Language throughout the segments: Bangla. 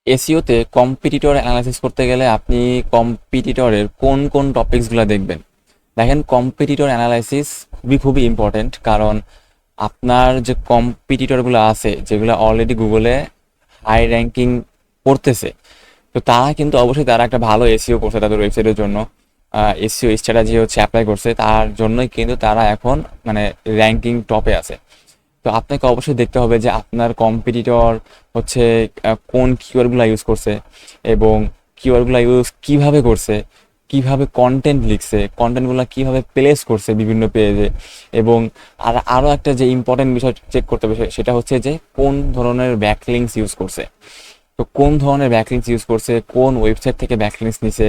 এসইওতে কম্পিটিটর অ্যানালাইসিস করতে গেলে আপনি কম্পিটিটরের কোন কোন টপিকসগুলো দেখবেন। দেখেন, কম্পিটিটর অ্যানালাইসিস খুবই খুবই ইম্পর্ট্যান্ট, কারণ আপনার যে কম্পিটিটরগুলো আছে যেগুলো অলরেডি গুগলে হাই র্যাঙ্কিং করতেছে, তো তারা কিন্তু অবশ্যই তারা একটা ভালো এসইও করছে তাদের ওয়েবসাইটের জন্য। এসইও স্ট্র্যাটেজি হচ্ছে অ্যাপ্লাই করছে, তার জন্যই কিন্তু তারা এখন মানে র্যাঙ্কিং টপে আছে। তো আপনাকে অবশ্যই দেখতে হবে যে আপনার কম্পিটিটর হচ্ছে কোন কিওয়ার্ডগুলো ইউজ করছে, এবং কিওয়ার্ডগুলো ইউজ কিভাবে করছে, কিভাবে কন্টেন্ট লিখছে, কন্টেন্টগুলো কিভাবে প্লেস করছে বিভিন্ন পেজে। এবং আরও একটা যে ইম্পর্টেন্ট বিষয় চেক করতে হবে সেটা হচ্ছে যে কোন ধরনের ব্যাকলিংস ইউজ করছে। তো কোন ধরনের ব্যাকলিংস ইউজ করছে, কোন ওয়েবসাইট থেকে ব্যাকলিংস নিছে,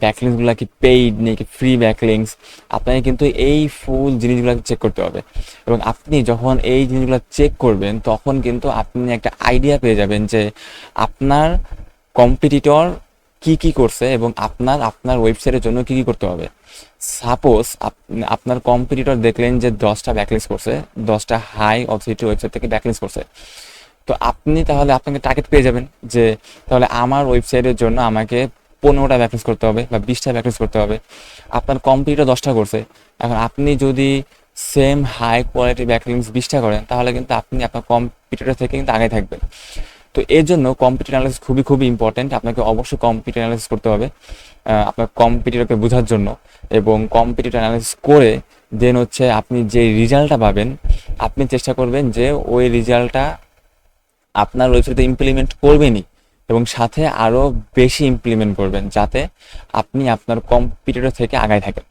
ব্যাকলিংসগুলো কি পেইড নাকি ফ্রি ব্যাকলিংস, আপনাকে কিন্তু এই ফুল জিনিসগুলো চেক করতে হবে। এবং আপনি যখন এই জিনিসগুলো চেক করবেন তখন কিন্তু আপনি একটা আইডিয়া পেয়ে যাবেন যে আপনার কম্পিটিটর কি কি করছে এবং আপনার আপনার ওয়েবসাইটের জন্য কি কি করতে হবে। সাপোজ আপনার কম্পিটিটর দেখলেন যে 10টা ব্যাকলিংস করছে, 10টা হাই অথরিটি ওয়েবসাইট থেকে ব্যাকলিংস করছে, তো আপনি তাহলে আপনাকে টার্গেট পেয়ে যাবেন যে তাহলে আমার ওয়েবসাইটের জন্য আমাকে 15টা ব্যাকলিংস করতে হবে বা 20টা ব্যাকলিংস করতে হবে। আপনার কম্পিউটার 10টা করছে, এখন আপনি যদি সেম হাই কোয়ালিটি ব্যাকলিংস 20টা করেন তাহলে কিন্তু আপনি আপনার কম্পিউটার থেকে কিন্তু আগে থাকবেন। তো এর জন্য কম্পিউটার অ্যানালাইসিস খুবই খুবই ইম্পর্ট্যান্ট, আপনাকে অবশ্যই কম্পিউটার অ্যানালাইসিস করতে হবে আপনার কম্পিউটারকে বোঝার জন্য। এবং কম্পিউটার অ্যানালাইসিস করে দেন হচ্ছে আপনি যে রেজাল্টটা পাবেন, আপনি চেষ্টা করবেন যে ওই রেজাল্টটা আপনার ওয়েবসাইটে ইমপ্লিমেন্ট করবেনই, এবং সাথে আরও বেশি ইমপ্লিমেন্ট করবেন যাতে আপনি আপনার কম্পিটিটর থেকে আগায় থাকেন।